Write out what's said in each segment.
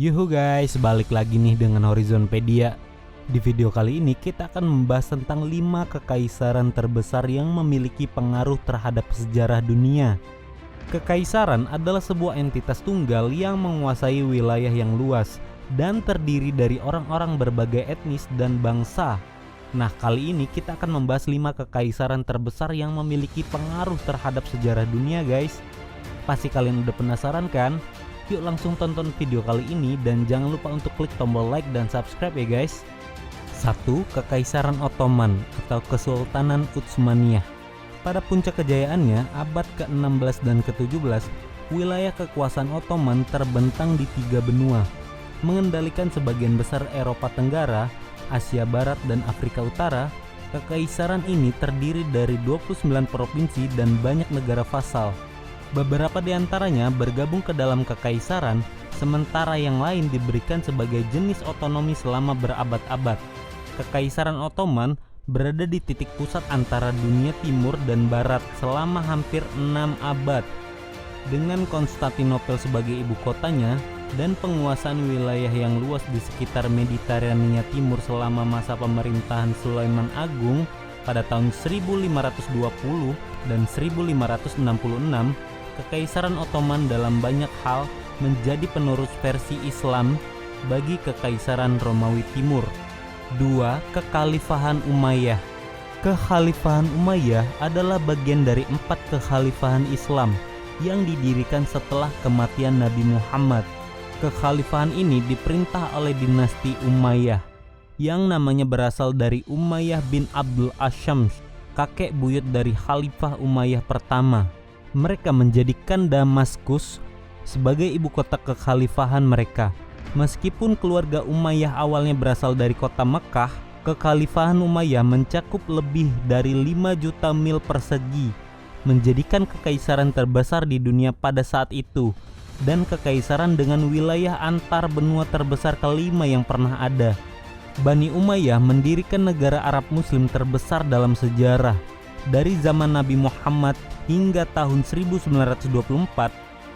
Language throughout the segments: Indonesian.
Yuhu guys, balik lagi nih dengan Horizonpedia. Di video kali ini kita akan membahas tentang 5 kekaisaran terbesar yang memiliki pengaruh terhadap sejarah dunia. Kekaisaran adalah sebuah entitas tunggal yang menguasai wilayah yang luas dan terdiri dari orang-orang berbagai etnis dan bangsa. Nah, kali ini kita akan membahas 5 kekaisaran terbesar yang memiliki pengaruh terhadap sejarah dunia guys. Pasti kalian udah penasaran kan? Yuk langsung tonton video kali ini dan jangan lupa untuk klik tombol like dan subscribe ya guys. 1. Kekaisaran Ottoman atau Kesultanan Utsmaniyah. Pada puncak kejayaannya abad ke-16 dan ke-17, wilayah kekuasaan Ottoman terbentang di 3 benua, mengendalikan sebagian besar Eropa Tenggara, Asia Barat dan Afrika Utara. Kekaisaran ini terdiri dari 29 provinsi dan banyak negara vasal. Beberapa di antaranya bergabung ke dalam kekaisaran, sementara yang lain diberikan sebagai jenis otonomi selama berabad-abad. Kekaisaran Ottoman berada di titik pusat antara dunia timur dan barat selama hampir 6 abad. Dengan Konstantinopel sebagai ibu kotanya dan penguasaan wilayah yang luas di sekitar Mediterania Timur selama masa pemerintahan Sulaiman Agung pada tahun 1520 dan 1566, Kekaisaran Ottoman dalam banyak hal menjadi penerus versi Islam bagi Kekaisaran Romawi Timur. 2. Kekhalifahan Umayyah. Kekhalifahan Umayyah adalah bagian dari 4 kekhalifahan Islam yang didirikan setelah kematian Nabi Muhammad. Kekhalifahan ini diperintah oleh dinasti Umayyah yang namanya berasal dari Umayyah bin Abdul Asyams, kakek buyut dari Khalifah Umayyah pertama. Mereka menjadikan Damaskus sebagai ibu kota kekhalifahan mereka. Meskipun keluarga Umayyah awalnya berasal dari kota Mekah, kekhalifahan Umayyah mencakup lebih dari 5 juta mil persegi, menjadikan kekaisaran terbesar di dunia pada saat itu dan kekaisaran dengan wilayah antar benua terbesar kelima yang pernah ada. Bani Umayyah mendirikan negara Arab Muslim terbesar dalam sejarah. Dari zaman Nabi Muhammad hingga tahun 1924,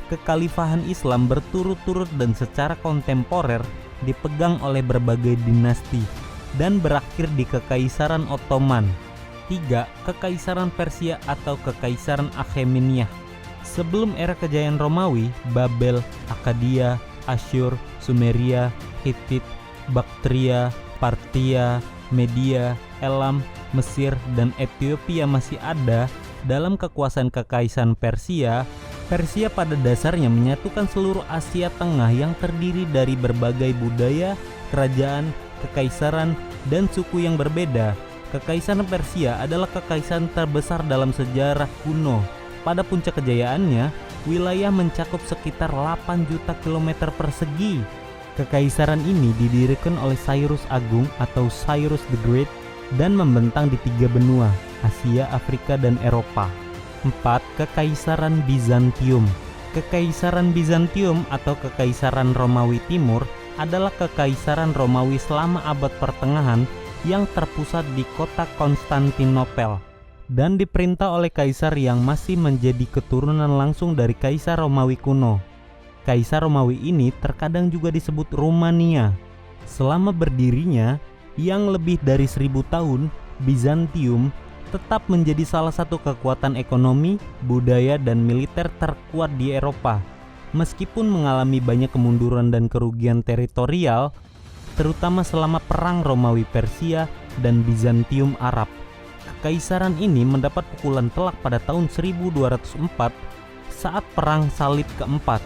kekhalifahan Islam berturut-turut dan secara kontemporer dipegang oleh berbagai dinasti dan berakhir di Kekaisaran Ottoman. 3. Kekaisaran Persia atau Kekaisaran Achaemenid. Sebelum era kejayaan Romawi, Babel, Akkadia, Asyur, Sumeria, Hittite, Baktria, Partia, Media, Elam, Mesir, dan Ethiopia masih ada dalam kekuasaan Kekaisaran Persia. Persia pada dasarnya menyatukan seluruh Asia Tengah yang terdiri dari berbagai budaya, kerajaan, kekaisaran, dan suku yang berbeda. Kekaisaran Persia adalah kekaisaran terbesar dalam sejarah kuno. Pada puncak kejayaannya, wilayah mencakup sekitar 8 juta kilometer persegi. Kekaisaran ini didirikan oleh Cyrus Agung atau Cyrus the Great dan membentang di 3 benua, Asia, Afrika, dan Eropa. 4. Kekaisaran Bizantium. Kekaisaran Bizantium atau Kekaisaran Romawi Timur adalah kekaisaran Romawi selama abad pertengahan yang terpusat di kota Konstantinopel dan diperintah oleh kaisar yang masih menjadi keturunan langsung dari kaisar Romawi kuno. Kaisar Romawi ini terkadang juga disebut Rumania. Selama berdirinya yang lebih dari 1000 tahun, Bizantium tetap menjadi salah satu kekuatan ekonomi, budaya, dan militer terkuat di Eropa. Meskipun mengalami banyak kemunduran dan kerugian teritorial, terutama selama perang Romawi Persia dan Bizantium Arab. Kekaisaran ini mendapat pukulan telak pada tahun 1204 saat Perang Salib keempat,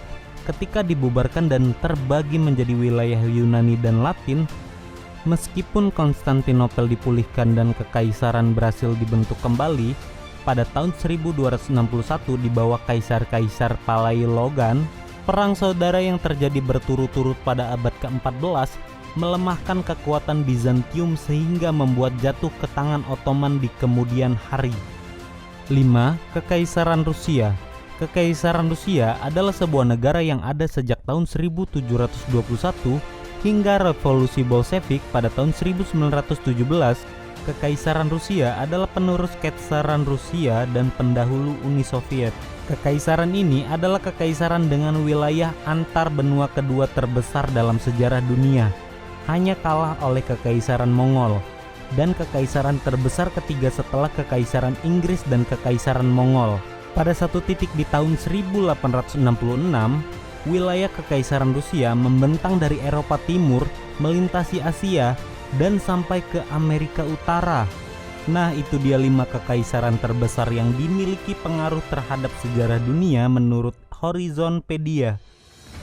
ketika dibubarkan dan terbagi menjadi wilayah Yunani dan Latin. Meskipun Konstantinopel dipulihkan dan kekaisaran berhasil dibentuk kembali pada tahun 1261 di bawah kaisar-kaisar Palaiologan, perang saudara yang terjadi berturut-turut pada abad ke-14 melemahkan kekuatan Bizantium sehingga membuat jatuh ke tangan Ottoman di kemudian hari. 5. Kekaisaran Rusia. Kekaisaran Rusia adalah sebuah negara yang ada sejak tahun 1721 hingga Revolusi Bolshevik pada tahun 1917. Kekaisaran Rusia adalah penerus Kekaisaran Rusia dan pendahulu Uni Soviet. Kekaisaran ini adalah kekaisaran dengan wilayah antar benua kedua terbesar dalam sejarah dunia, hanya kalah oleh Kekaisaran Mongol, dan kekaisaran terbesar ketiga setelah Kekaisaran Inggris dan Kekaisaran Mongol. Pada satu titik di tahun 1866, wilayah Kekaisaran Rusia membentang dari Eropa Timur, melintasi Asia, dan sampai ke Amerika Utara. Nah, itu dia 5 kekaisaran terbesar yang dimiliki pengaruh terhadap sejarah dunia menurut Horizonpedia.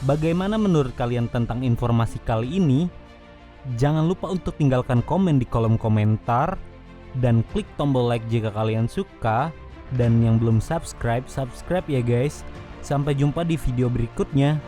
Bagaimana menurut kalian tentang informasi kali ini? Jangan lupa untuk tinggalkan komen di kolom komentar dan klik tombol like jika kalian suka, dan yang belum subscribe ya guys. Sampai jumpa di video berikutnya.